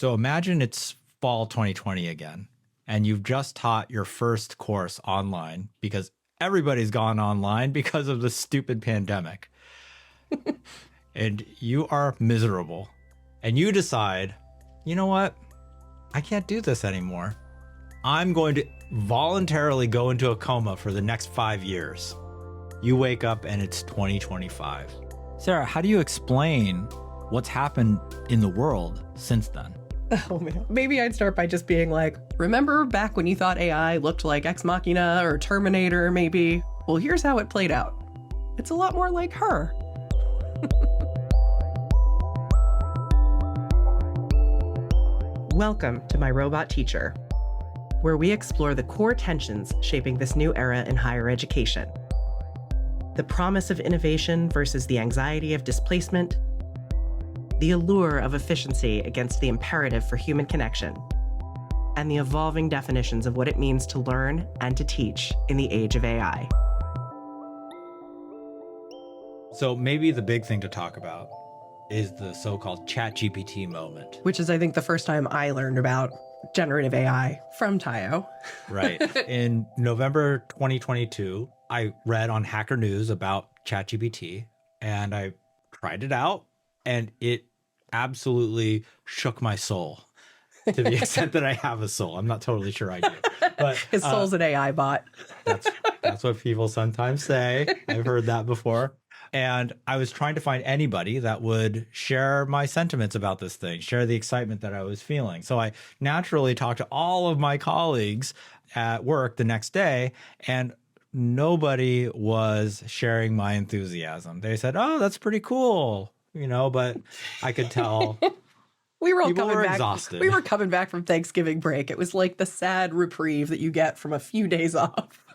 So imagine it's fall 2020 again, and you've just taught your first course online because everybody's gone online because of the stupid pandemic. And you are miserable. And you decide, you know what? I can't do this anymore. I'm going to voluntarily go into a coma for the next 5 years. You wake up and it's 2025. Sarah, how do you explain what's happened in the world since then? Oh man. Maybe I'd start by just being like, remember back when you thought AI looked like Ex Machina or Terminator, maybe? Well, here's how it played out. It's a lot more like her. Welcome to My Robot Teacher, where we explore the core tensions shaping this new era in higher education. The promise of innovation versus the anxiety of displacement, the allure of efficiency against the imperative for human connection, and the evolving definitions of what it means to learn and to teach in the age of AI. So maybe the big thing to talk about is the so-called ChatGPT moment. Which is, I think, the first time I learned about generative AI from Taiyo. Right. In November 2022, I read on Hacker News about ChatGPT and I tried it out, and it absolutely shook my soul to the extent that I have a soul. I'm not totally sure I do. But his soul's an AI bot. That's what people sometimes say. I've heard that before. And I was trying to find anybody that would share my sentiments about this thing, share the excitement that I was feeling. So I naturally talked to all of my colleagues at work the next day, and nobody was sharing my enthusiasm. They said, "Oh, that's pretty cool," but I could tell we were all people coming were back. Exhausted. We were coming back from Thanksgiving break. It was like the sad reprieve that you get from a few days off.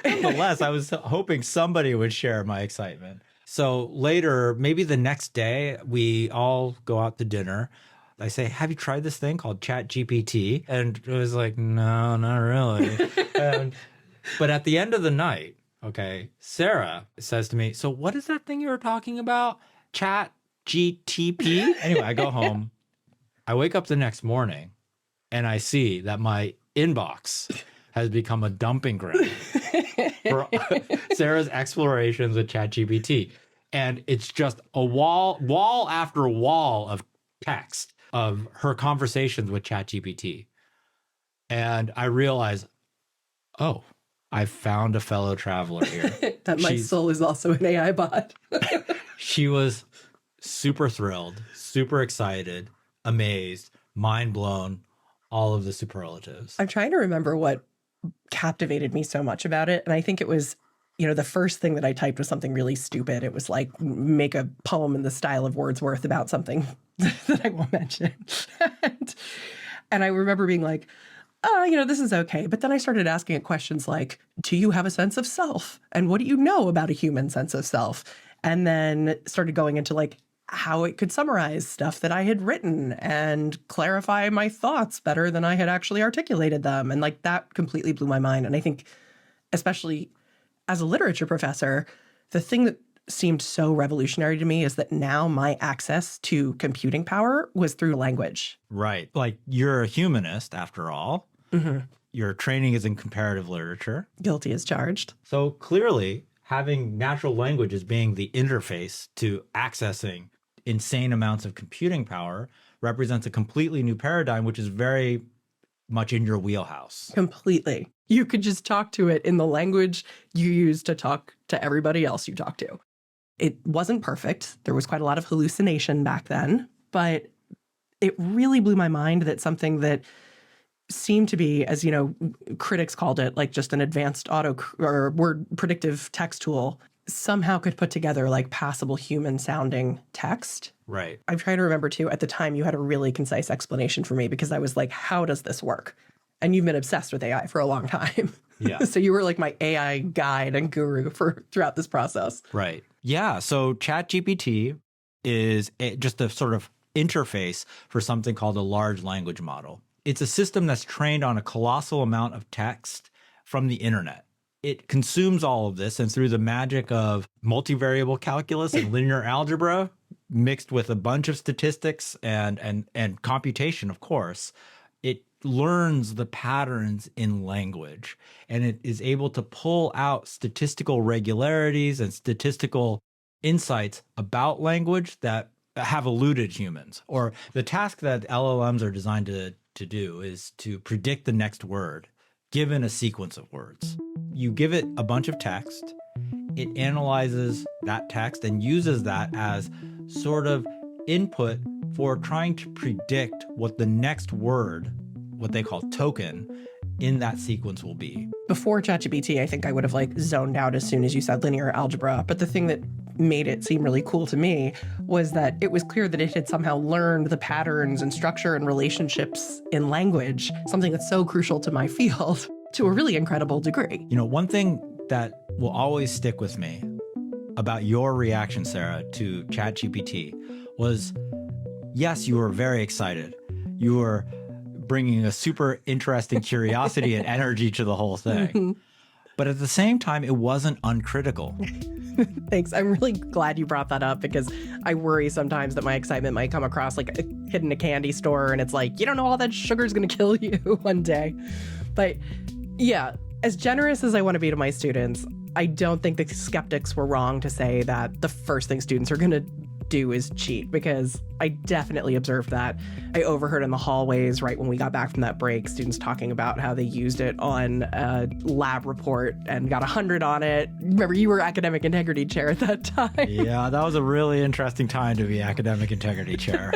Nonetheless, I was hoping somebody would share my excitement. So later, maybe the next day, we all go out to dinner. I say, "Have you tried this thing called ChatGPT?" And it was like, "No, not really." But at the end of the night, Sarah says to me, "So what is that thing you were talking about? ChatGPT?" Anyway, I go home. I wake up the next morning and I see that my inbox has become a dumping ground for Sarah's explorations with ChatGPT. And it's just a wall after wall of text of her conversations with ChatGPT. And I realized, oh, I found a fellow traveler here. That my soul is also an AI bot. She was super thrilled, super excited, amazed, mind blown, all of the superlatives. I'm trying to remember what captivated me so much about it. And I think it was, the first thing that I typed was something really stupid. It was like, make a poem in the style of Wordsworth about something that I won't mention. and I remember being like, this is okay. But then I started asking it questions like, do you have a sense of self? And what do you know about a human sense of self? And then started going into like how it could summarize stuff that I had written and clarify my thoughts better than I had actually articulated them. And like that completely blew my mind. And I think, especially as a literature professor, the thing that seemed so revolutionary to me is that now my access to computing power was through language. Right. Like you're a humanist after all. Mm-hmm. Your training is in comparative literature. Guilty as charged. So clearly having natural language as being the interface to accessing insane amounts of computing power represents a completely new paradigm, which is very much in your wheelhouse. Completely. You could just talk to it in the language you use to talk to everybody else you talk to. It wasn't perfect. There was quite a lot of hallucination back then, but it really blew my mind that something that seemed to be, as critics called it, like just an advanced or word predictive text tool, somehow could put together like passable human sounding text. Right. I'm trying to remember too, at the time you had a really concise explanation for me because I was like, how does this work? And you've been obsessed with AI for a long time. Yeah. So you were like my AI guide and guru throughout this process. Right. Yeah. So ChatGPT is just a sort of interface for something called a large language model. It's a system that's trained on a colossal amount of text from the internet. It consumes all of this, and through the magic of multivariable calculus and linear algebra, mixed with a bunch of statistics and computation, of course, it learns the patterns in language, and it is able to pull out statistical regularities and statistical insights about language that have eluded humans. Or the task that LLMs are designed to do is to predict the next word given a sequence of words. You give it a bunch of text, it analyzes that text and uses that as sort of input for trying to predict what the next word, what they call token, in that sequence will be. Before ChatGPT, I think I would have like zoned out as soon as you said linear algebra. But the thing that made it seem really cool to me was that it was clear that it had somehow learned the patterns and structure and relationships in language, something that's so crucial to my field, to a really incredible degree. You know, one thing that will always stick with me about your reaction, Sarah, to ChatGPT was, yes, you were very excited. You were bringing a super interesting curiosity and energy to the whole thing. But at the same time, it wasn't uncritical. Thanks. I'm really glad you brought that up because I worry sometimes that my excitement might come across like a kid in a candy store and it's like, you don't know all that sugar is going to kill you one day. But yeah, as generous as I want to be to my students, I don't think the skeptics were wrong to say that the first thing students are going to do is cheat, because I definitely observed that. I overheard in the hallways right when we got back from that break, students talking about how they used it on a lab report and got 100 on it. Remember, you were academic integrity chair at that time. Yeah, that was a really interesting time to be academic integrity chair.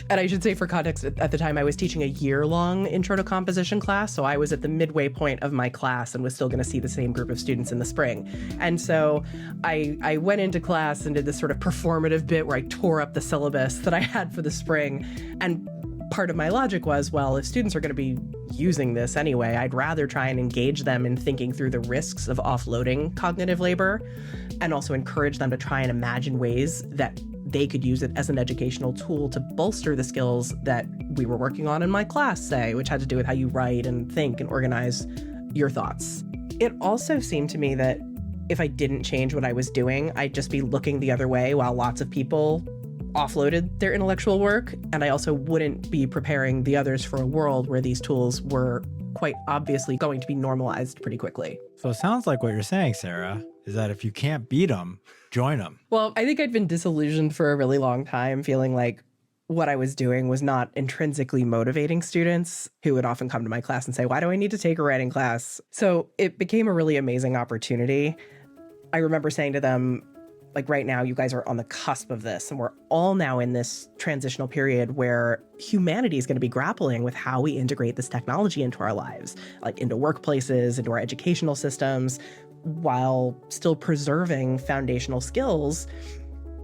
And I should say, for context, at the time I was teaching a year-long intro to composition class, so I was at the midway point of my class and was still going to see the same group of students in the spring. And so I went into class and did this sort of performative bit where I tore up the syllabus that I had for the spring. And part of my logic was, well, if students are going to be using this anyway, I'd rather try and engage them in thinking through the risks of offloading cognitive labor, and also encourage them to try and imagine ways that they could use it as an educational tool to bolster the skills that we were working on in my class, say, which had to do with how you write and think and organize your thoughts. It also seemed to me that if I didn't change what I was doing, I'd just be looking the other way while lots of people offloaded their intellectual work. And I also wouldn't be preparing the others for a world where these tools were quite obviously going to be normalized pretty quickly. So it sounds like what you're saying, Sarah, is that if you can't beat them, join them. Well, I think I'd been disillusioned for a really long time, feeling like what I was doing was not intrinsically motivating students who would often come to my class and say, why do I need to take a writing class? So it became a really amazing opportunity. I remember saying to them, like, right now, you guys are on the cusp of this, and we're all now in this transitional period where humanity is going to be grappling with how we integrate this technology into our lives, like into workplaces, into our educational systems, while still preserving foundational skills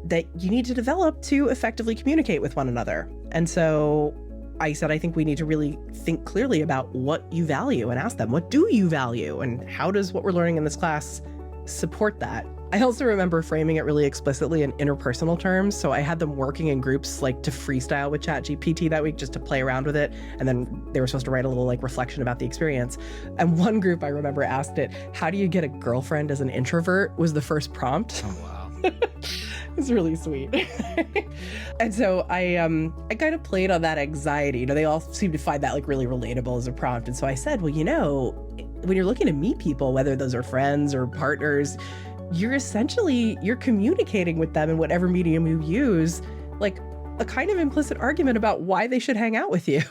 that you need to develop to effectively communicate with one another. And so I said, I think we need to really think clearly about what you value and ask them, what do you value? And how does what we're learning in this class support that? I also remember framing it really explicitly in interpersonal terms. So I had them working in groups like to freestyle with ChatGPT that week just to play around with it. And then they were supposed to write a little like reflection about the experience. And one group I remember asked it, how do you get a girlfriend as an introvert was the first prompt. Oh, wow. It's really sweet. And so I kind of played on that anxiety. You know, they all seem to find that like really relatable as a prompt. And so I said, well, you know, when you're looking to meet people, whether those are friends or partners, you're communicating with them in whatever medium you use, like a kind of implicit argument about why they should hang out with you.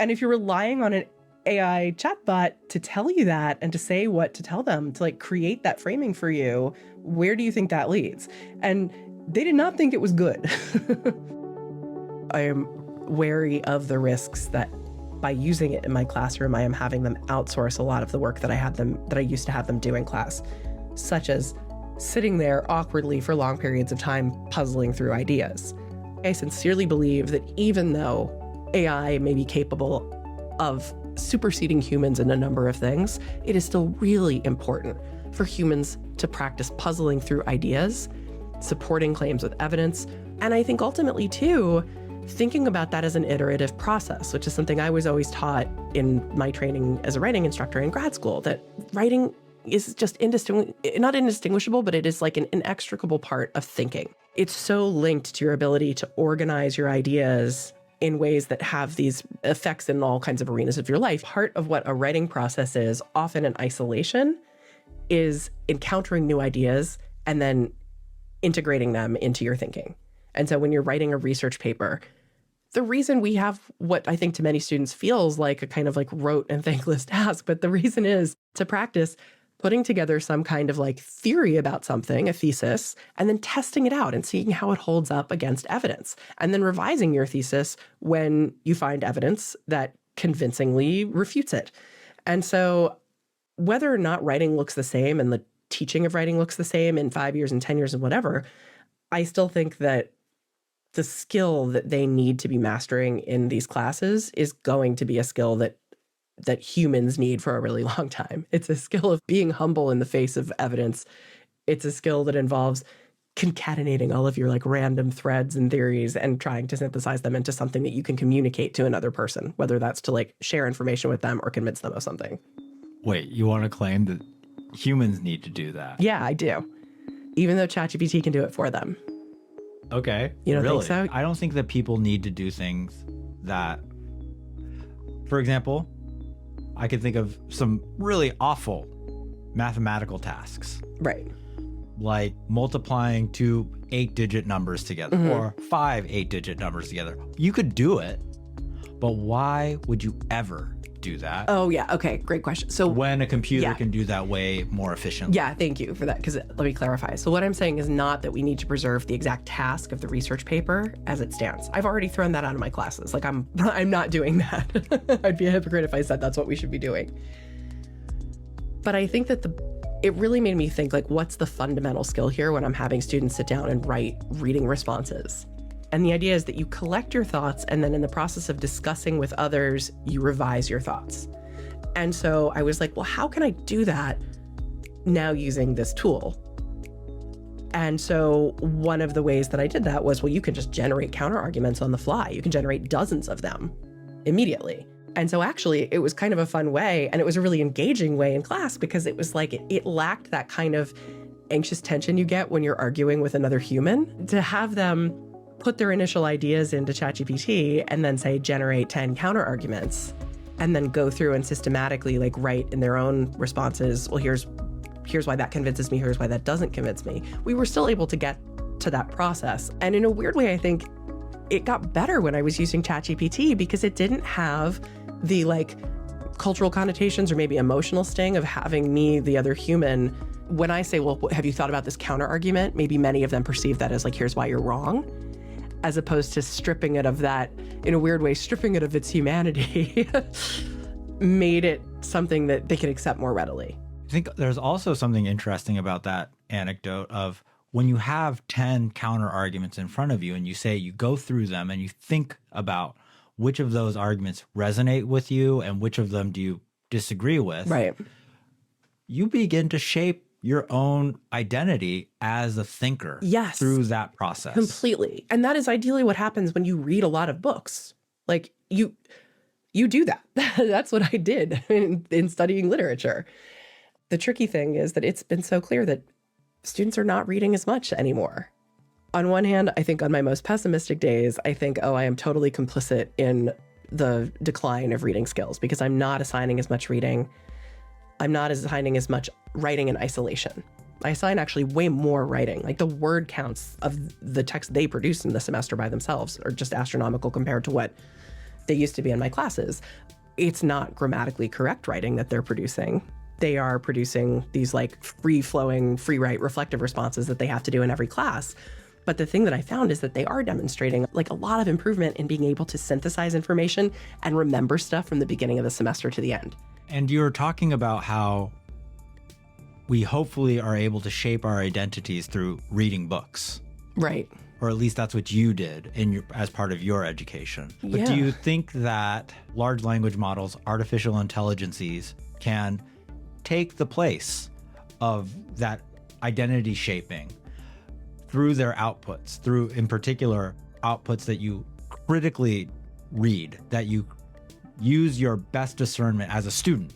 And if you're relying on an AI chatbot to tell you that and to say what to tell them, to like create that framing for you, where do you think that leads? And they did not think it was good. I am wary of the risks that by using it in my classroom, I am having them outsource a lot of the work that I used to have them do in class, such as sitting there awkwardly for long periods of time puzzling through ideas. I sincerely believe that even though AI may be capable of superseding humans in a number of things, it is still really important for humans to practice puzzling through ideas, supporting claims with evidence, and I think ultimately too, thinking about that as an iterative process, which is something I was always taught in my training as a writing instructor in grad school, that writing is just not indistinguishable, but it is like an inextricable part of thinking. it's so linked to your ability to organize your ideas in ways that have these effects in all kinds of arenas of your life. Part of what a writing process is, often in isolation, is encountering new ideas and then integrating them into your thinking. And so when you're writing a research paper, the reason we have what I think to many students feels like a kind of like rote and thankless task, but the reason is to practice putting together some kind of like theory about something, a thesis, and then testing it out and seeing how it holds up against evidence, and then revising your thesis when you find evidence that convincingly refutes it. And so whether or not writing looks the same and the teaching of writing looks the same in 5 years and 10 years and whatever, I still think that the skill that they need to be mastering in these classes is going to be a skill that humans need for a really long time. It's a skill of being humble in the face of evidence. It's a skill that involves concatenating all of your like random threads and theories and trying to synthesize them into something that you can communicate to another person, whether that's to like share information with them or convince them of something. Wait, you want to claim that humans need to do that? Yeah, I do. Even though ChatGPT can do it for them. Okay. You don't really? think so? I don't think that people need to do things that, for example, I could think of some really awful mathematical tasks. Right. Like multiplying two 8-digit numbers together or 5 8-digit numbers together. You could do it, but why would you ever do that? Oh, yeah. Okay. Great question. So when a computer can do that way more efficiently. Yeah, thank you for that. Because let me clarify. So what I'm saying is not that we need to preserve the exact task of the research paper as it stands. I've already thrown that out of my classes. Like I'm not doing that. I'd be a hypocrite if I said that's what we should be doing. But I think that it really made me think, like, what's the fundamental skill here when I'm having students sit down and write reading responses? And the idea is that you collect your thoughts, and then in the process of discussing with others, you revise your thoughts. And so I was like, well, how can I do that now using this tool? And so one of the ways that I did that was, well, you can just generate counter arguments on the fly. You can generate dozens of them immediately. And so actually it was kind of a fun way, and it was a really engaging way in class, because it was like it lacked that kind of anxious tension you get when you're arguing with another human. To have them put their initial ideas into ChatGPT and then say, generate 10 counter arguments, and then go through and systematically like write in their own responses, well, here's why that convinces me, here's why that doesn't convince me. We were still able to get to that process. And in a weird way, I think it got better when I was using ChatGPT, because it didn't have the like cultural connotations or maybe emotional sting of having me, the other human. When I say, well, have you thought about this counter argument? Maybe many of them perceive that as like, here's why you're wrong, as opposed to stripping it of that, in a weird way, stripping it of its humanity, made it something that they could accept more readily. I think there's also something interesting about that anecdote of when you have 10 counter arguments in front of you and you say, you go through them and you think about which of those arguments resonate with you and which of them do you disagree with. Right. You begin to shape your own identity as a thinker. Yes. Through that process. Completely. And that is ideally what happens when you read a lot of books. Like you do that. That's what I did in studying literature. The tricky thing is that it's been so clear that students are not reading as much anymore. On one hand, I think on my most pessimistic days, I think, oh, I am totally complicit in the decline of reading skills, because I'm not assigning as much reading. I'm not assigning as much writing in isolation. I assign actually way more writing. Like the word counts of the text they produce in the semester by themselves are just astronomical compared to what they used to be in my classes. It's not grammatically correct writing that they're producing. They are producing these like free-flowing, free-write reflective responses that they have to do in every class. But the thing that I found is that they are demonstrating like a lot of improvement in being able to synthesize information and remember stuff from the beginning of the semester to the end. And you're talking about how we hopefully are able to shape our identities through reading books. Right. Or at least that's what you did as part of your education. But Yeah. do you think that large language models, artificial intelligences, can take the place of that identity shaping through their outputs, through in particular outputs that you critically read, that you use your best discernment as a student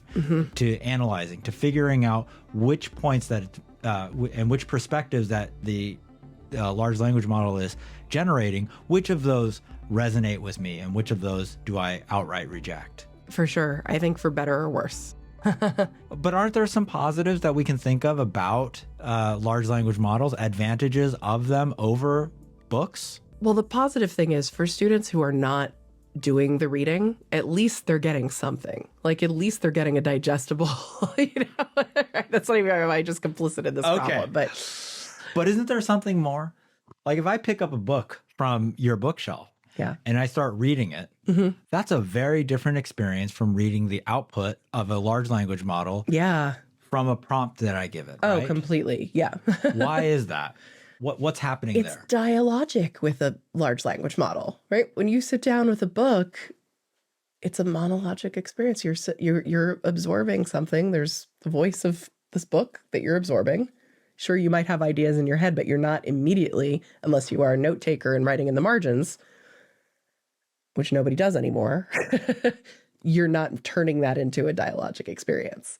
to analyzing, to figuring out which points that and which perspectives that the large language model is generating, which of those resonate with me and which of those do I outright reject? For sure. I think for better or worse. But aren't there some positives that we can think of about large language models, advantages of them over books? Well, the positive thing is for students who are not doing the reading, at least they're getting something. Like, at least they're getting a digestible, That's not even, am I just complicit in this problem? But isn't there something more? Like, if I pick up a book from your bookshelf, and I start reading it, that's a very different experience from reading the output of a large language model from a prompt that I give it. Oh, right? completely. Yeah. Why is that? What's happening there? It's dialogic with a large language model, right? When you sit down with a book, it's a monologic experience. You're absorbing something. There's the voice of this book that you're absorbing. Sure, you might have ideas in your head, but you're not immediately, unless you are a note taker and writing in the margins, which nobody does anymore, you're not turning that into a dialogic experience.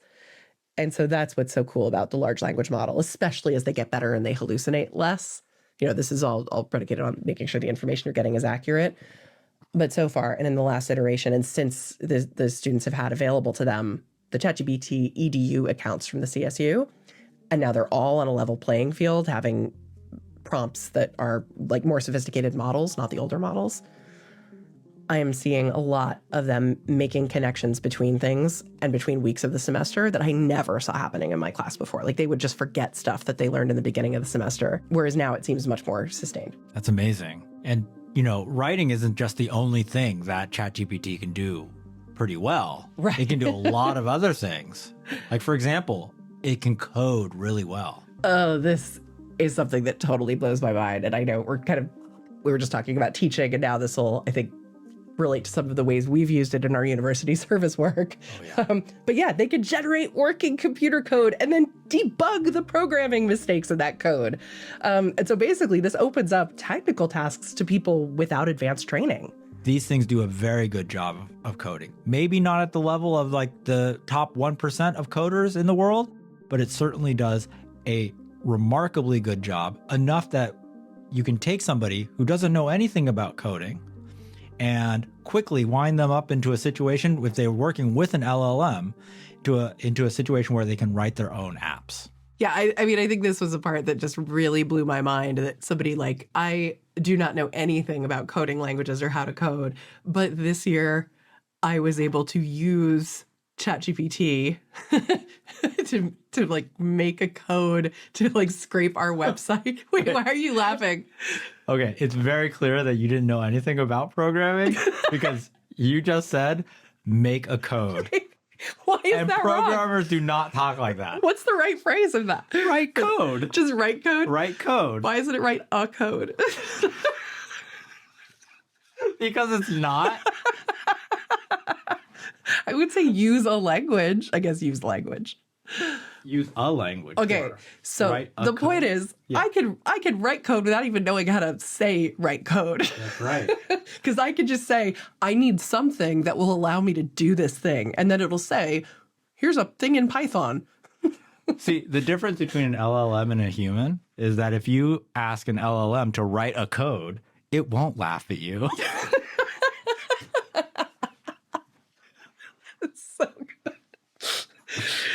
And so that's what's so cool about the large language model, especially as they get better and they hallucinate less. This is all predicated on making sure the information you're getting is accurate. But so far, and in the last iteration, and since the students have had available to them the ChatGPT EDU accounts from the CSU, and now they're all on a level playing field, having prompts that are like more sophisticated models, not the older models, I am seeing a lot of them making connections between things and between weeks of the semester that I never saw happening in my class before. Like, they would just forget stuff that they learned in the beginning of the semester, whereas now it seems much more sustained. That's amazing. And, writing isn't just the only thing that ChatGPT can do pretty well. Right. It can do a lot of other things. Like, for example, it can code really well. Oh, this is something that totally blows my mind. And I know we were just talking about teaching, and now this will, I think, relate to some of the ways we've used it in our university service work. Oh, yeah. But yeah, they could generate working computer code and then debug the programming mistakes in that code. And so basically this opens up technical tasks to people without advanced training. These things do a very good job of coding. Maybe not at the level of like the top 1% of coders in the world, but it certainly does a remarkably good job, enough that you can take somebody who doesn't know anything about coding and quickly wind them up into a situation, if they're working with an LLM, into a situation where they can write their own apps. Yeah, I mean, I think this was a part that just really blew my mind, that somebody like, I do not know anything about coding languages or how to code, but this year I was able to use ChatGPT to like make a code to like scrape our website. Wait, why are you laughing? Okay, it's very clear that you didn't know anything about programming because you just said, make a code. Why is and that programmers wrong? do not talk like that. What's the right phrase of that? Write code. Just write code? Write code. Why isn't it write a code? Because it's not. I would say use a language. I guess use language. Use a language. Okay, so the point is, I can write code without even knowing how to say write code. That's right. Because I could just say, I need something that will allow me to do this thing. And then it'll say, here's a thing in Python. See, the difference between an LLM and a human is that if you ask an LLM to write a code, it won't laugh at you. So good.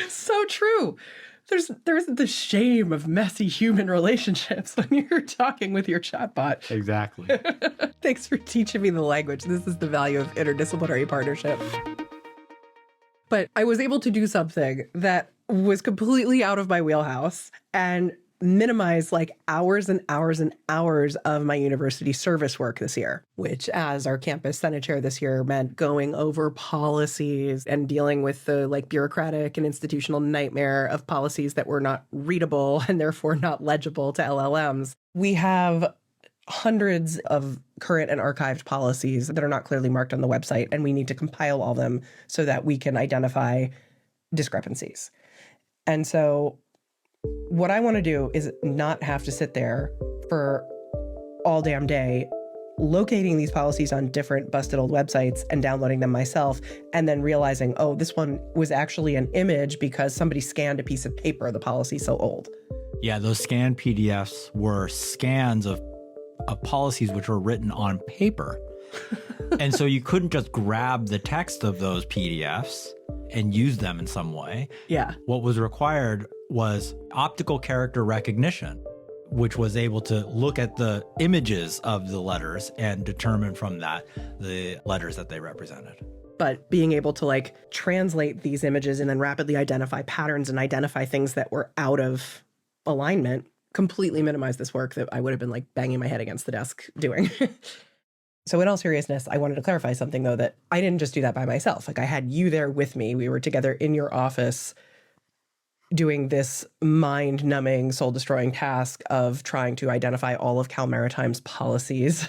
So true. There's the shame of messy human relationships when you're talking with your chatbot. Exactly. Thanks for teaching me the language. This is the value of interdisciplinary partnership. But I was able to do something that was completely out of my wheelhouse and minimize like hours and hours and hours of my university service work this year, which as our campus Senate chair this year meant going over policies and dealing with the like bureaucratic and institutional nightmare of policies that were not readable and therefore not legible to LLMs. We have hundreds of current and archived policies that are not clearly marked on the website, and we need to compile all them so that we can identify discrepancies. And so what I want to do is not have to sit there for all damn day locating these policies on different busted old websites and downloading them myself, and then realizing, oh, this one was actually an image because somebody scanned a piece of paper. The policy's so old. Yeah, those scanned PDFs were scans of policies which were written on paper. And so you couldn't just grab the text of those PDFs and use them in some way. Yeah. What was required was optical character recognition, which was able to look at the images of the letters and determine from that the letters that they represented. But being able to like translate these images and then rapidly identify patterns and identify things that were out of alignment completely minimized this work that I would have been like banging my head against the desk doing. So in all seriousness, I wanted to clarify something, though, that I didn't just do that by myself. Like I had you there with me. We were together in your office doing this mind-numbing, soul-destroying task of trying to identify all of Cal Maritime's policies.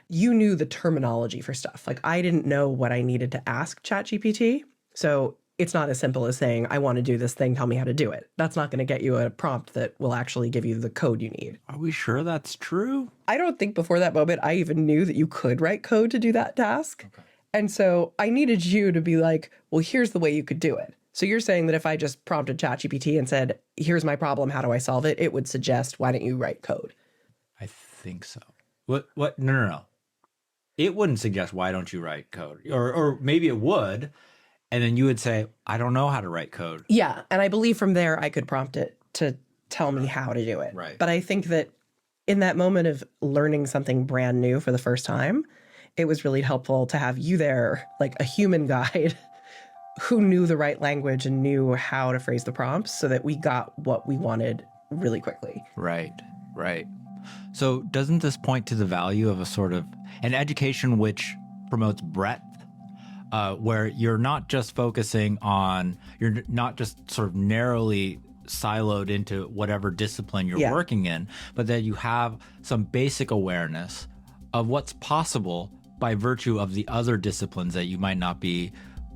You knew the terminology for stuff. Like I didn't know what I needed to ask ChatGPT. So it's not as simple as saying, I want to do this thing, tell me how to do it. That's not going to get you a prompt that will actually give you the code you need. Are we sure that's true? I don't think before that moment I even knew that you could write code to do that task. Okay. And so I needed you to be like, well, here's the way you could do it. So you're saying that if I just prompted ChatGPT and said, here's my problem, how do I solve it? It would suggest, why don't you write code? I think so. What? No. It wouldn't suggest, why don't you write code? Or maybe it would. And then you would say, I don't know how to write code. Yeah. And I believe from there, I could prompt it to tell me how to do it. Right. But I think that in that moment of learning something brand new for the first time, it was really helpful to have you there, like a human guide who knew the right language and knew how to phrase the prompts so that we got what we wanted really quickly. Right. So doesn't this point to the value of a sort of an education which promotes breadth? Where you're not just focusing on, you're not just sort of narrowly siloed into whatever discipline you're working in, but that you have some basic awareness of what's possible by virtue of the other disciplines that you might not be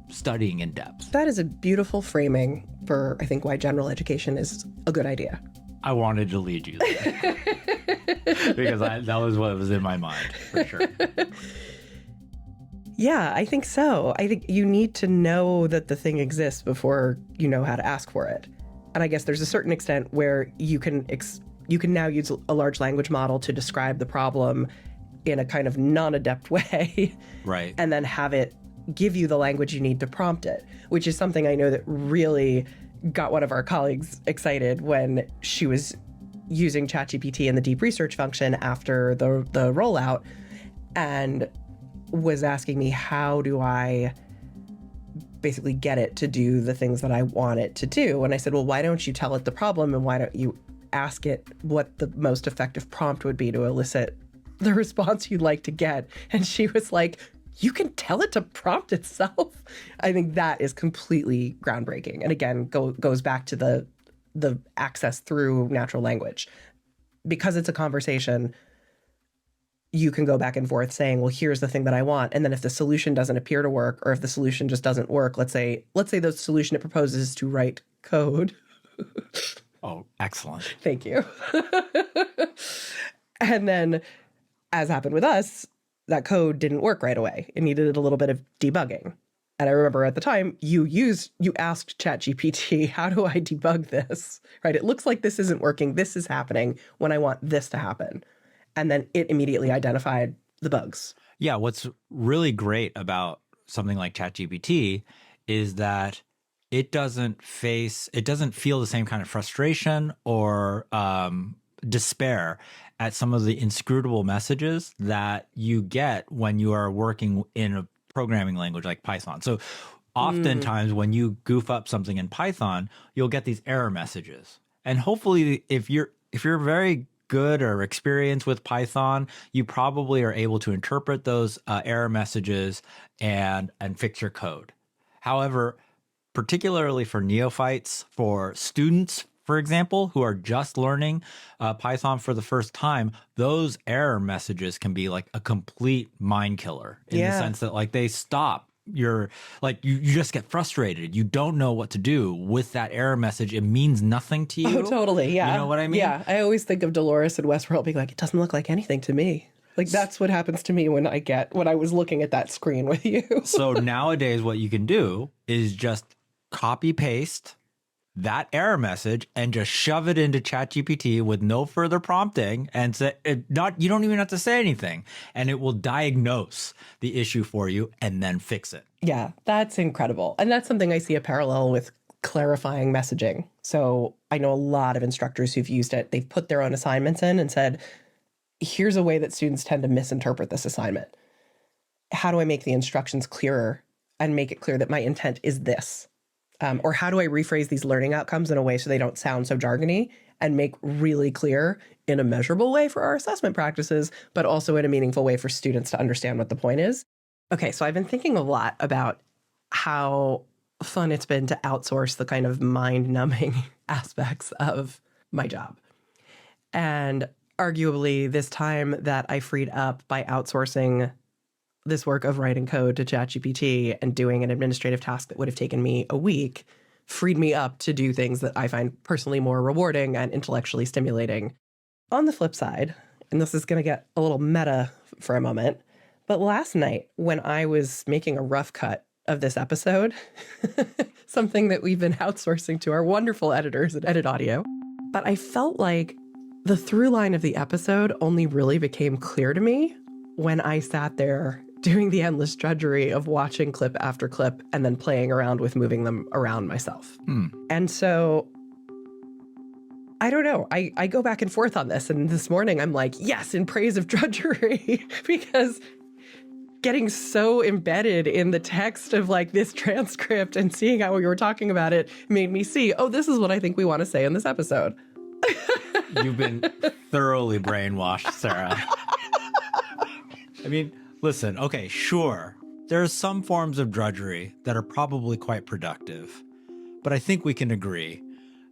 studying in depth. That is a beautiful framing for, I think, why general education is a good idea. I wanted to lead you there because that was what was in my mind, for sure. Yeah, I think so. I think you need to know that the thing exists before you know how to ask for it. And I guess there's a certain extent where you can now use a large language model to describe the problem in a kind of non-adept way. Right. And then have it give you the language you need to prompt it, which is something I know that really got one of our colleagues excited when she was using ChatGPT in the deep research function after the rollout and was asking me, how do I basically get it to do the things that I want it to do? And I said, well, why don't you tell it the problem and why don't you ask it what the most effective prompt would be to elicit the response you'd like to get? And she was like, you can tell it to prompt itself? I think that is completely groundbreaking. And again, goes back to the access through natural language. Because it's a conversation, you can go back and forth saying, well, here's the thing that I want. And then if the solution doesn't appear to work, or if the solution just doesn't work, let's say the solution it proposes is to write code. Oh, excellent. Thank you. And then, as happened with us, that code didn't work right away. It needed a little bit of debugging. And I remember at the time you asked ChatGPT, how do I debug this? Right? It looks like this isn't working. This is happening when I want this to happen. And then it immediately identified the bugs. Yeah, what's really great about something like ChatGPT is that it doesn't feel the same kind of frustration or despair at some of the inscrutable messages that you get when you are working in a programming language like Python. So oftentimes when you goof up something in Python, you'll get these error messages. And hopefully if you're very good or experienced with Python, you probably are able to interpret those error messages and fix your code. However, particularly for neophytes, for students, for example, who are just learning Python for the first time, those error messages can be like a complete mind killer in the sense that like they stop. You just get frustrated. You don't know what to do with that error message. It means nothing to you. Oh, totally. Yeah. You know what I mean? Yeah. I always think of Dolores in Westworld being like, it doesn't look like anything to me. Like that's what happens to me when I was looking at that screen with you. So nowadays what you can do is just copy paste that error message and just shove it into ChatGPT with no further prompting and say you don't even have to say anything, and it will diagnose the issue for you and then fix it. Yeah, that's incredible. And that's something I see a parallel with clarifying messaging. So I know a lot of instructors who've used it. They've put their own assignments in and said, here's a way that students tend to misinterpret this assignment. How do I make the instructions clearer and make it clear that my intent is this? Or how do I rephrase these learning outcomes in a way so they don't sound so jargony and make really clear in a measurable way for our assessment practices, but also in a meaningful way for students to understand what the point is? Okay, so I've been thinking a lot about how fun it's been to outsource the kind of mind-numbing aspects of my job. And arguably, this time that I freed up by outsourcing this work of writing code to ChatGPT and doing an administrative task that would have taken me a week freed me up to do things that I find personally more rewarding and intellectually stimulating. On the flip side, and this is going to get a little meta for a moment, but last night when I was making a rough cut of this episode, something that we've been outsourcing to our wonderful editors at Edit Audio, but I felt like the through line of the episode only really became clear to me when I sat there doing the endless drudgery of watching clip after clip and then playing around with moving them around myself. And so, I don't know. I go back and forth on this. And this morning I'm like, yes, in praise of drudgery, because getting so embedded in the text of like this transcript and seeing how we were talking about it made me see, oh, this is what I think we want to say in this episode. You've been thoroughly brainwashed, Sarah. I mean, listen, okay, sure. There are some forms of drudgery that are probably quite productive, but I think we can agree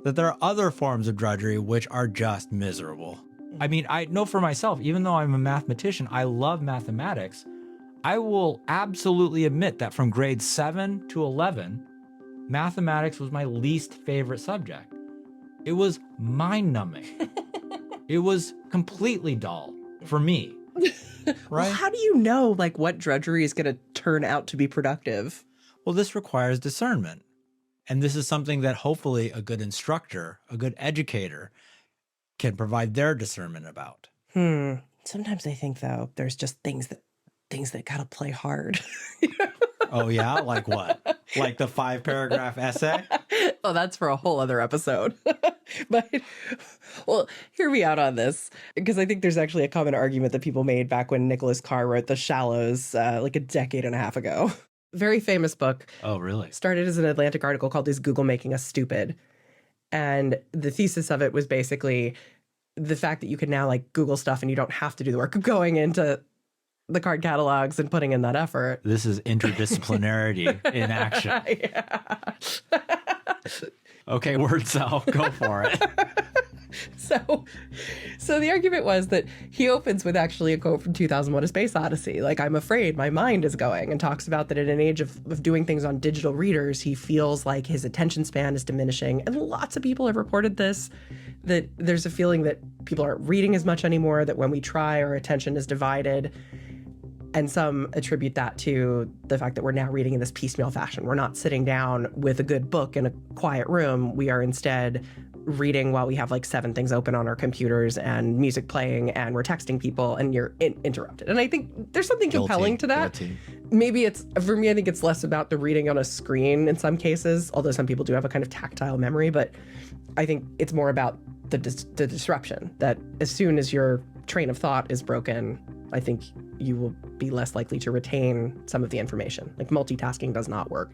that there are other forms of drudgery which are just miserable. I mean, I know for myself, even though I'm a mathematician, I love mathematics. I will absolutely admit that from grade 7 to 11, mathematics was my least favorite subject. It was mind-numbing. It was completely dull for me. Right? Well, how do you know like what drudgery is going to turn out to be productive? Well, this requires discernment. And this is something that hopefully a good instructor, a good educator can provide their discernment about. Sometimes I think though, there's just things that got to play hard. Oh yeah? Like what? Like the 5-paragraph essay? Oh, that's for a whole other episode. But, well, hear me out on this, because I think there's actually a common argument that people made back when Nicholas Carr wrote The Shallows like a decade and a half ago. Very famous book. Oh, really? Started as an Atlantic article called Is Google Making Us Stupid? And the thesis of it was basically the fact that you can now like Google stuff and you don't have to do the work of going into the card catalogs and putting in that effort. This is interdisciplinarity in action. Okay, word cell, go for it. So the argument was that he opens with actually a quote from 2001: A Space Odyssey. Like, I'm afraid my mind is going, and talks about that in an age of doing things on digital readers, he feels like his attention span is diminishing. And lots of people have reported this, that there's a feeling that people aren't reading as much anymore, that when we try, our attention is divided. And some attribute that to the fact that we're now reading in this piecemeal fashion. We're not sitting down with a good book in a quiet room. We are instead reading while we have like 7 things open on our computers and music playing, and we're texting people, and you're interrupted. And I think there's something compelling to that. Maybe it's, for me, I think it's less about the reading on a screen in some cases, although some people do have a kind of tactile memory, but I think it's more about the disruption, that as soon as your train of thought is broken, I think you will be less likely to retain some of the information. Like, multitasking does not work.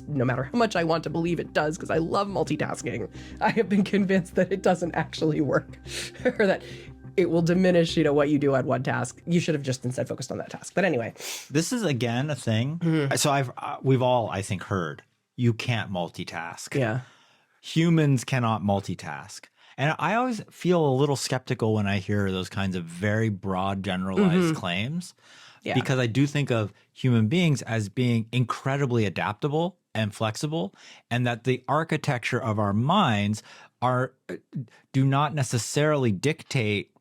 No matter how much I want to believe it does, because I love multitasking, I have been convinced that it doesn't actually work, or that it will diminish, what you do on one task. You should have just instead focused on that task. But anyway. This is, again, a thing. So we've all, I think, heard you can't multitask. Yeah. Humans cannot multitask. And I always feel a little skeptical when I hear those kinds of very broad, generalized claims, because I do think of human beings as being incredibly adaptable and flexible, and that the architecture of our minds do not necessarily dictate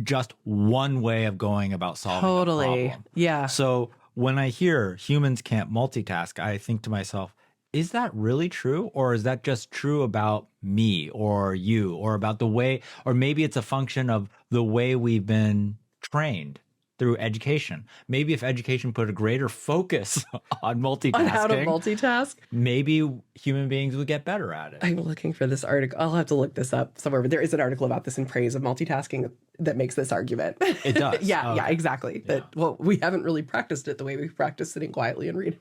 just one way of going about solving a problem. Yeah. So when I hear humans can't multitask, I think to myself, is that really true? Or is that just true about me or you or about the way, or maybe it's a function of the way we've been trained through education? Maybe if education put a greater focus on multitasking, On how to multitask. maybe human beings would get better at it. I'm looking for this article. I'll have to look this up somewhere, but there is an article about this in praise of multitasking that makes this argument. It does. Yeah, Okay. exactly. Yeah. That, well, we haven't really practiced it the way we practice sitting quietly and reading.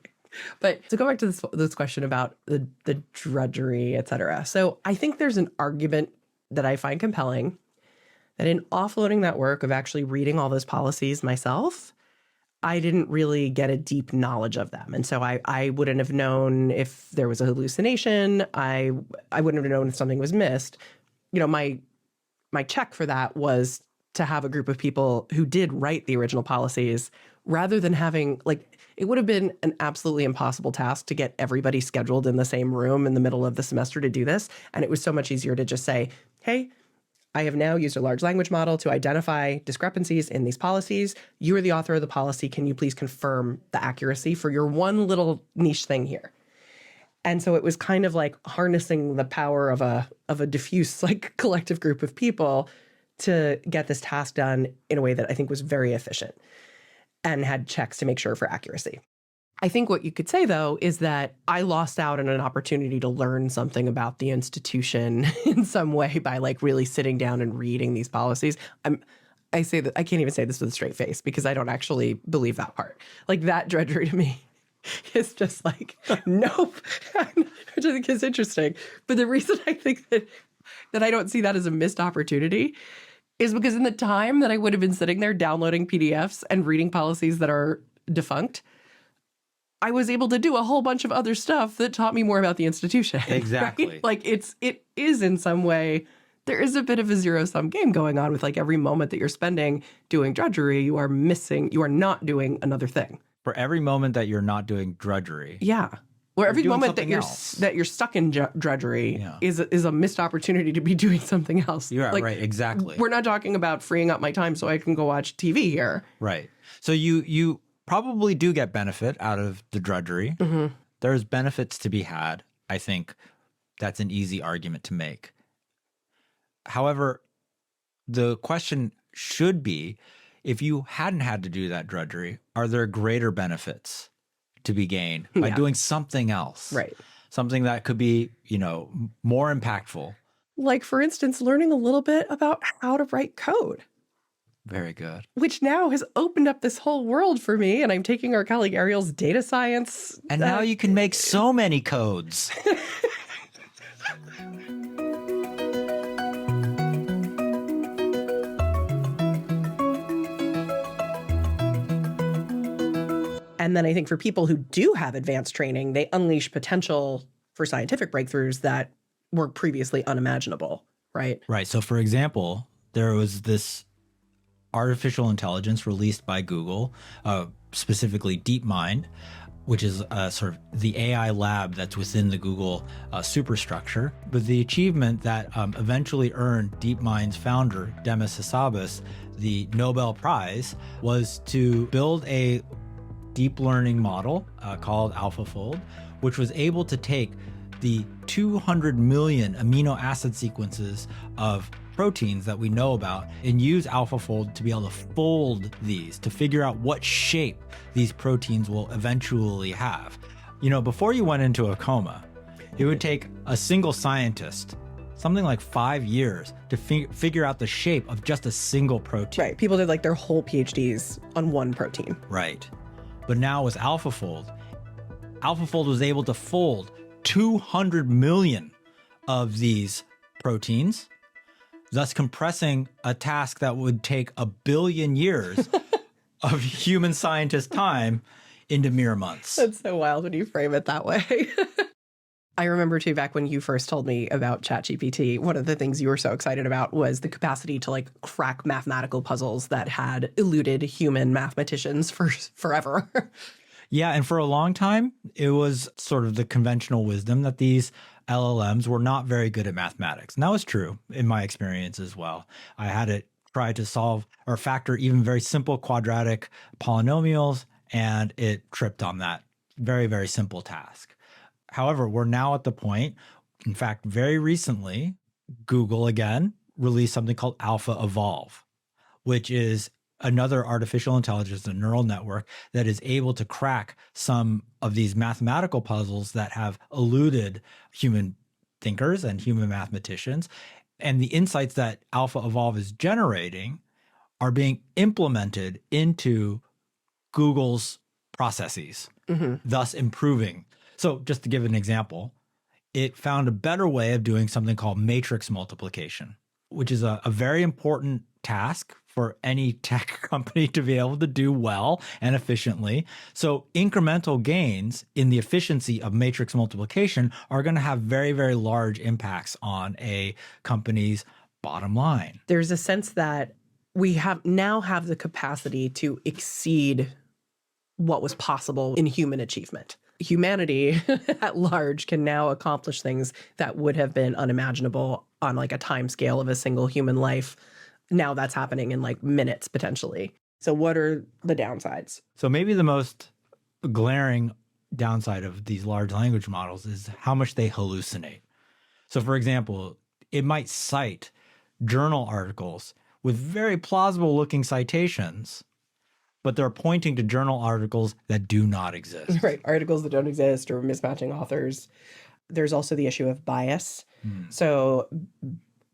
But to go back to this question about the drudgery, et cetera. So I think there's an argument that I find compelling that in offloading that work of actually reading all those policies myself, I didn't really get a deep knowledge of them. And so I wouldn't have known if there was a hallucination. I wouldn't have known if something was missed. You know, my check for that was to have a group of people who did write the original policies rather than having, like, it would have been an absolutely impossible task to get everybody scheduled in the same room in the middle of the semester to do this. And it was so much easier to just say, hey, I have now used a large language model to identify discrepancies in these policies. You are the author of the policy. Can you please confirm the accuracy for your one little niche thing here? And so it was kind of like harnessing the power of a diffuse, like, collective group of people to get this task done in a way that I think was very efficient and had checks to make sure for accuracy. I think what you could say, though, is that I lost out on an opportunity to learn something about the institution in some way by, like, really sitting down and reading these policies. I say that I can't even say this with a straight face because I don't actually believe that part. Like, that drudgery to me is just like, nope, which I think is interesting. But the reason I think that I don't see that as a missed opportunity is because in the time that I would have been sitting there downloading PDFs and reading policies that are defunct, I was able to do a whole bunch of other stuff that taught me more about the institution. Exactly. Right? Like, it is in some way, there is a bit of a zero-sum game going on with, like, every moment that you're spending doing drudgery, you are not doing another thing. For every moment that you're not doing drudgery. Yeah. Or every moment that that you're stuck in drudgery is a missed opportunity to be doing something else. You're like, right, exactly. We're not talking about freeing up my time so I can go watch TV here. Right. So you probably do get benefit out of the drudgery. Mm-hmm. There's benefits to be had. I think that's an easy argument to make. However, the question should be, if you hadn't had to do that drudgery, are there greater benefits to be gained by doing something else? Right. Something that could be, more impactful. Like, for instance, learning a little bit about how to write code. Very good. Which now has opened up this whole world for me. And I'm taking our colleague Ariel's data science. And now you can make so many codes. And then I think for people who do have advanced training, they unleash potential for scientific breakthroughs that were previously unimaginable, right? Right. So, for example, there was this artificial intelligence released by Google, specifically DeepMind, which is sort of the AI lab that's within the Google superstructure. But the achievement that eventually earned DeepMind's founder, Demis Hassabis, the Nobel Prize, was to build a deep learning model called AlphaFold, which was able to take the 200 million amino acid sequences of proteins that we know about and use AlphaFold to be able to fold these to figure out what shape these proteins will eventually have. Before you went into a coma, it would take a single scientist something like 5 years to figure out the shape of just a single protein. Right. People did like their whole PhDs on one protein. Right. But now with AlphaFold was able to fold 200 million of these proteins, thus compressing a task that would take 1 billion years of human scientist time into mere months. That's so wild when you frame it that way. I remember too, back when you first told me about ChatGPT, one of the things you were so excited about was the capacity to, like, crack mathematical puzzles that had eluded human mathematicians for forever. Yeah, and for a long time, it was sort of the conventional wisdom that these LLMs were not very good at mathematics. And that was true in my experience as well. I had to try to solve or factor even very simple quadratic polynomials, and it tripped on that very, very simple task. However, we're now at the point, in fact, very recently, Google again released something called Alpha Evolve, which is another artificial intelligence, a neural network that is able to crack some of these mathematical puzzles that have eluded human thinkers and human mathematicians. And the insights that Alpha Evolve is generating are being implemented into Google's processes, thus improving. So just to give an example, it found a better way of doing something called matrix multiplication, which is a very important task for any tech company to be able to do well and efficiently. So incremental gains in the efficiency of matrix multiplication are going to have very, very large impacts on a company's bottom line. There's a sense that we now have the capacity to exceed what was possible in human achievement. Humanity at large can now accomplish things that would have been unimaginable on like a time scale of a single human life. Now that's happening in like minutes potentially. So what are the downsides? So maybe the most glaring downside of these large language models is how much they hallucinate. So for example, it might cite journal articles with very plausible looking citations, but they're pointing to journal articles that do not exist. Right. Articles that don't exist or mismatching authors. There's also the issue of bias. So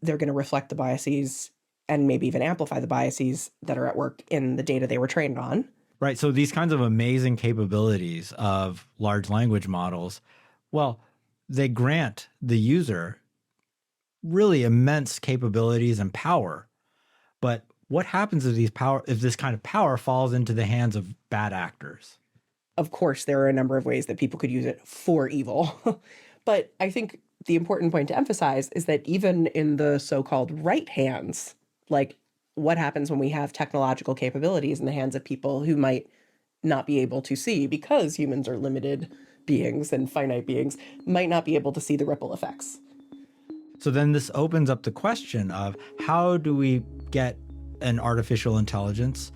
they're going to reflect the biases and maybe even amplify the biases that are at work in the data they were trained on. Right. So these kinds of amazing capabilities of large language models, well, they grant the user really immense capabilities and power. But what happens if this kind of power falls into the hands of bad actors? Of course, there are a number of ways that people could use it for evil. But I think the important point to emphasize is that even in the so-called right hands, like what happens when we have technological capabilities in the hands of people who might not be able to see, because humans are limited beings and finite beings, might not be able to see the ripple effects. So then this opens up the question of how do we get an artificial intelligence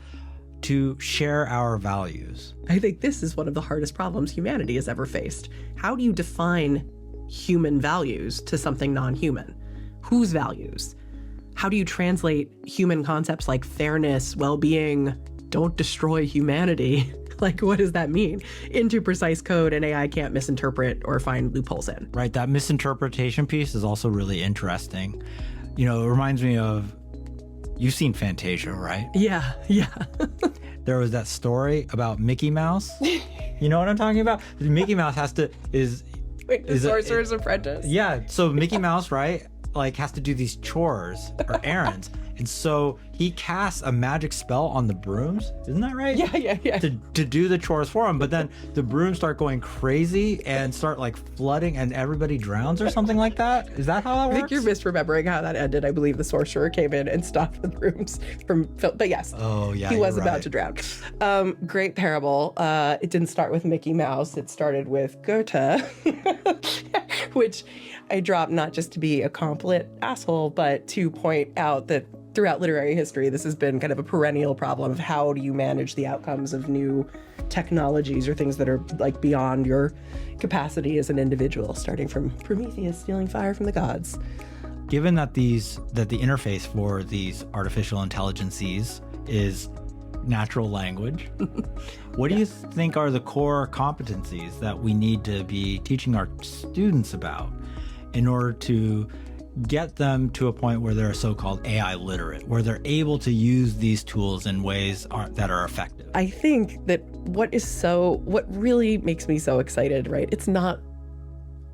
to share our values? I think this is one of the hardest problems humanity has ever faced. How do you define human values to something non-human? Whose values? How do you translate human concepts like fairness, well-being, don't destroy humanity? Like, what does that mean? Into precise code an AI can't misinterpret or find loopholes in. Right. That misinterpretation piece is also really interesting. You know, it reminds me of, you've seen Fantasia, right? Yeah. There was that story about Mickey Mouse. You know what I'm talking about? Mickey Mouse Wait, the Sorcerer's Apprentice? Yeah. So Mickey Mouse, right? Like has to do these chores or errands. And so he casts a magic spell on the brooms. Isn't that right? Yeah. To do the chores for him. But then the brooms start going crazy and start like flooding and everybody drowns or something like that. Is that how that works? I think you're misremembering how that ended. I believe the sorcerer came in and stopped the brooms from, but yes. Oh yeah. He was about to drown. Great parable. It didn't start with Mickey Mouse. It started with Goethe, which I dropped not just to be a complete asshole, but to point out that throughout literary history, this has been kind of a perennial problem of how do you manage the outcomes of new technologies or things that are like beyond your capacity as an individual, starting from Prometheus stealing fire from the gods. Given that the interface for these artificial intelligences is natural language, what do you think are the core competencies that we need to be teaching our students about in order to get them to a point where they're so-called AI literate, where they're able to use these tools in ways that are effective? I think that what really makes me so excited, right? It's not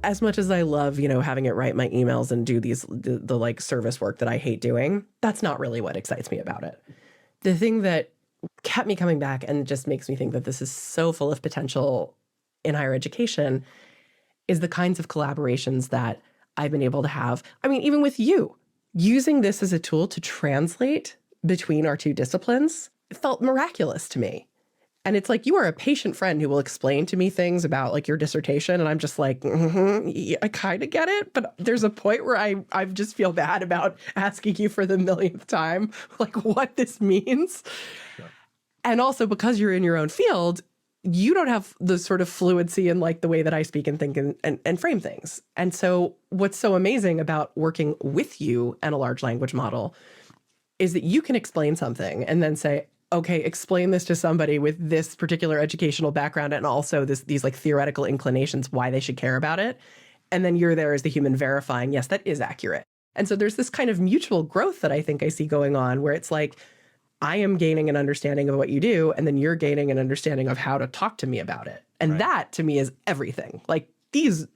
as much as I love, having it write my emails and do the like service work that I hate doing. That's not really what excites me about it. The thing that kept me coming back and just makes me think that this is so full of potential in higher education is the kinds of collaborations that I've been able to have. I mean, even with you, using this as a tool to translate between our two disciplines, it felt miraculous to me. And it's like, you are a patient friend who will explain to me things about like your dissertation. And I'm just like, yeah, I kind of get it. But there's a point where I just feel bad about asking you for the millionth time, like what this means. Sure. And also because you're in your own field, you don't have the sort of fluency in like the way that I speak and think and frame things. And so what's so amazing about working with you and a large language model is that you can explain something and then say, okay, explain this to somebody with this particular educational background and also these like theoretical inclinations, why they should care about it. And then you're there as the human verifying, yes, that is accurate. And so there's this kind of mutual growth that I think I see going on where it's like, I am gaining an understanding of what you do, and then you're gaining an understanding of how to talk to me about it. And that to me is everything. Like this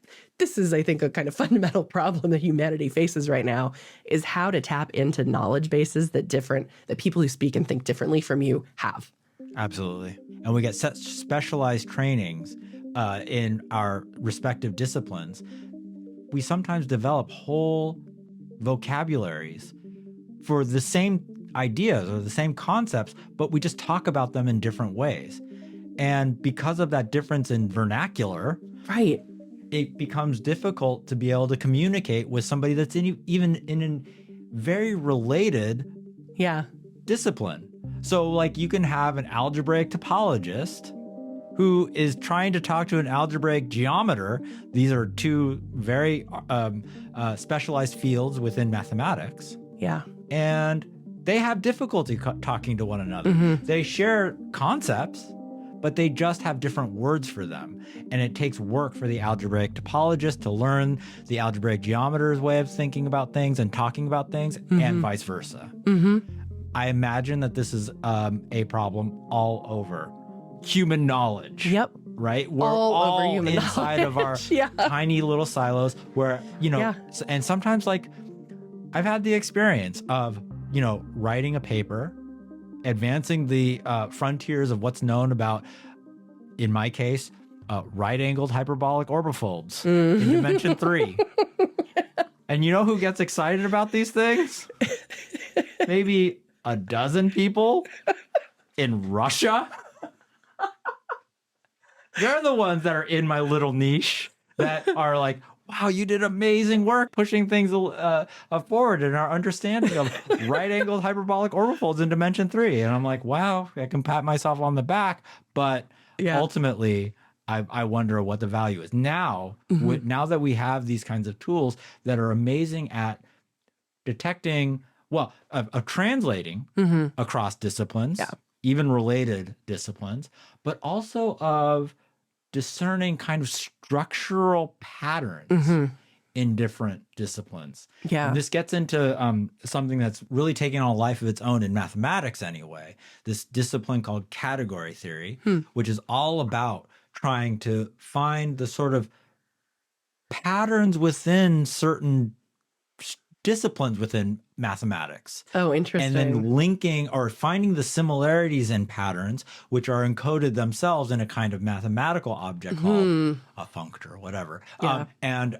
is, I think, a kind of fundamental problem that humanity faces right now is how to tap into knowledge bases that people who speak and think differently from you have. Absolutely. And we get such specialized trainings in our respective disciplines. We sometimes develop whole vocabularies for the same ideas or the same concepts, but we just talk about them in different ways. And because of that difference in vernacular, right, it becomes difficult to be able to communicate with somebody that's even in a very related discipline. So like you can have an algebraic topologist who is trying to talk to an algebraic geometer. These are two very specialized fields within mathematics. Yeah. And they have difficulty talking to one another. Mm-hmm. They share concepts, but they just have different words for them. And it takes work for the algebraic topologist to learn the algebraic geometer's way of thinking about things and talking about things, and vice versa. Mm-hmm. I imagine that this is a problem all over human knowledge. Yep. Right? We're all over human inside knowledge. of our tiny little silos where, and sometimes like I've had the experience of, writing a paper, advancing the frontiers of what's known about, in my case, right-angled hyperbolic orbifolds in dimension 3. And you know who gets excited about these things? Maybe a dozen people in Russia. They're the ones that are in my little niche that are like, wow, you did amazing work pushing things forward in our understanding of right-angled hyperbolic orbifolds in dimension 3. And I'm like, wow, I can pat myself on the back. But ultimately, I wonder what the value is. Now, now that we have these kinds of tools that are amazing at detecting, of translating across disciplines, even related disciplines, but also of discerning kind of structural patterns in different disciplines. Yeah. And this gets into something that's really taking on a life of its own in mathematics anyway, this discipline called category theory, which is all about trying to find the sort of patterns within certain disciplines within mathematics. Oh, interesting. And then linking or finding the similarities in patterns, which are encoded themselves in a kind of mathematical object called a functor or whatever. Yeah. And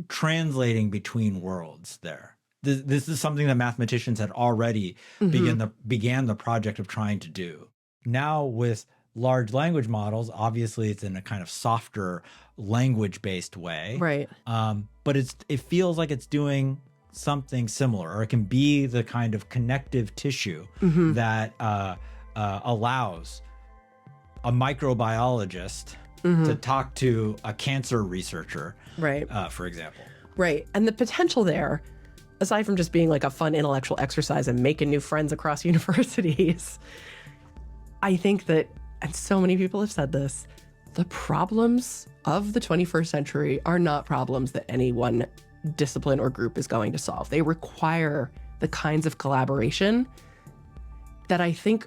translating between worlds there. This is something that mathematicians had already began the project of trying to do. Now with large language models, obviously it's in a kind of softer language-based way. Right. But it feels like it's doing something similar, or it can be the kind of connective tissue that allows a microbiologist to talk to a cancer researcher, right? For example. Right. And the potential there, aside from just being like a fun intellectual exercise and making new friends across universities, I think that, and so many people have said this, the problems of the 21st century are not problems that any one discipline or group is going to solve. They require the kinds of collaboration that I think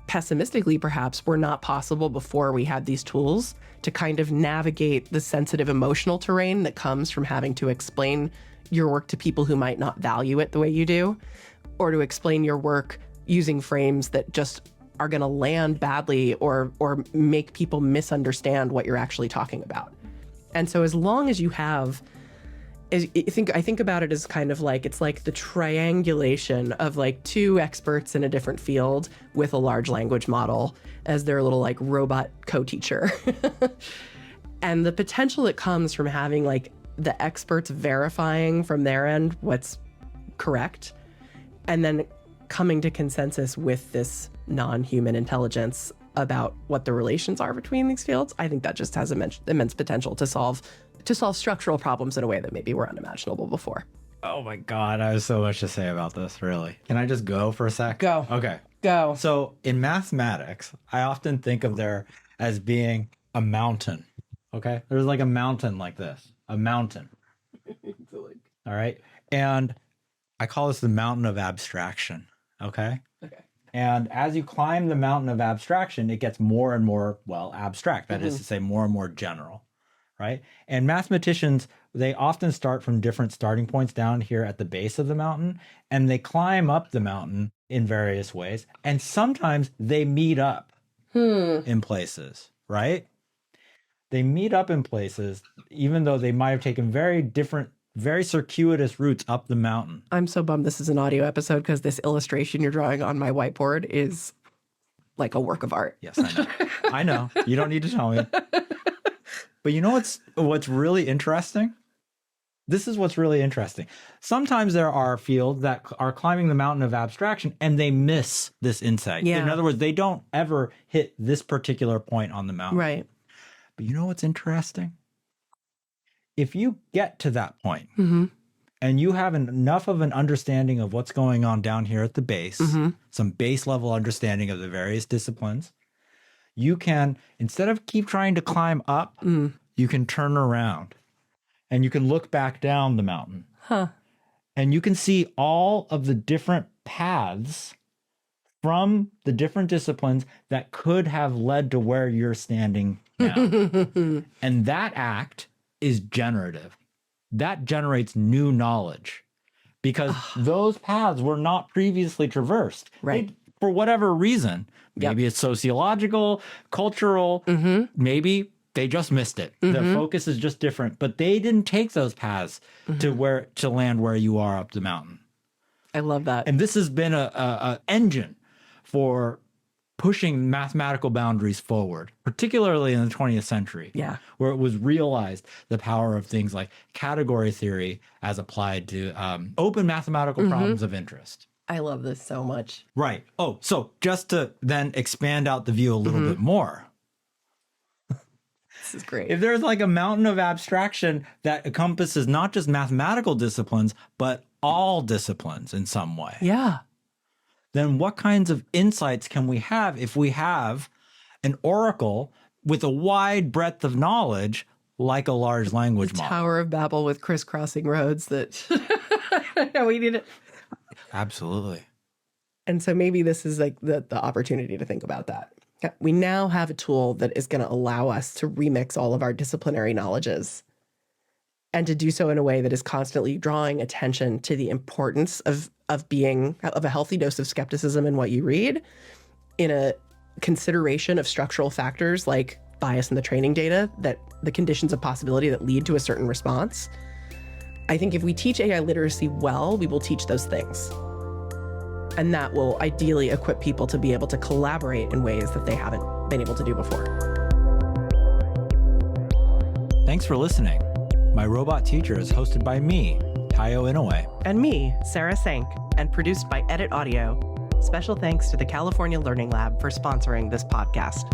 pessimistically perhaps were not possible before we had these tools to kind of navigate the sensitive emotional terrain that comes from having to explain your work to people who might not value it the way you do, or to explain your work using frames that just are going to land badly or make people misunderstand what you're actually talking about. And so as long as you have, I think about it as kind of like, it's like the triangulation of like two experts in a different field with a large language model as their little like robot co-teacher. And the potential that comes from having like the experts verifying from their end what's correct, and then coming to consensus with this non-human intelligence, about what the relations are between these fields, I think that just has immense potential to solve structural problems in a way that maybe were unimaginable before. Oh my God, I have so much to say about this, really. Can I just go for a sec? Go. Okay. Go. So in mathematics, I often think of there as being a mountain. Okay. There's like a mountain like this, a mountain. All right. And I call this the mountain of abstraction. Okay. Okay. And as you climb the mountain of abstraction, it gets more and more, well, abstract. That is to say, more and more general. Right. And mathematicians, they often start from different starting points down here at the base of the mountain, and they climb up the mountain in various ways. And sometimes they meet up in places, right? They meet up in places, even though they might have taken very different, very circuitous routes up the mountain. I'm so bummed this is an audio episode because this illustration you're drawing on my whiteboard is like a work of art. Yes, I know. I know. You don't need to tell me. But you know what's really interesting? This is what's really interesting. Sometimes there are fields that are climbing the mountain of abstraction and they miss this insight. Yeah. In other words, they don't ever hit this particular point on the mountain. Right. But you know what's interesting? If you get to that point and you have enough of an understanding of what's going on down here at the base, some base level understanding of the various disciplines, you can, instead of keep trying to climb up, you can turn around and you can look back down the mountain. And you can see all of the different paths from the different disciplines that could have led to where you're standing now. And that act is generative. That generates new knowledge because those paths were not previously traversed. Right. For whatever reason. Maybe it's sociological, cultural, maybe they just missed it. The focus is just different, but they didn't take those paths to land where you are up the mountain. I love that. And this has been a engine for pushing mathematical boundaries forward, particularly in the 20th century, where it was realized the power of things like category theory as applied to open mathematical problems of interest. I love this so much. Right. Oh, so just to then expand out the view a little bit more. This is great. If there's like a mountain of abstraction that encompasses not just mathematical disciplines, but all disciplines in some way. Yeah. Then what kinds of insights can we have if we have an oracle with a wide breadth of knowledge like a large language model? Tower of Babel with crisscrossing roads that we need it. Absolutely. And so maybe this is like the opportunity to think about that. We now have a tool that is going to allow us to remix all of our disciplinary knowledges and to do so in a way that is constantly drawing attention to the importance of a healthy dose of skepticism in what you read, in a consideration of structural factors like bias in the training data, that the conditions of possibility that lead to a certain response. I think if we teach AI literacy well, we will teach those things. And that will ideally equip people to be able to collaborate in ways that they haven't been able to do before. Thanks for listening. My Robot Teacher is hosted by me, Taiyo Inoue. And me, Sarah Senk, and produced by Edit Audio. Special thanks to the California Learning Lab for sponsoring this podcast.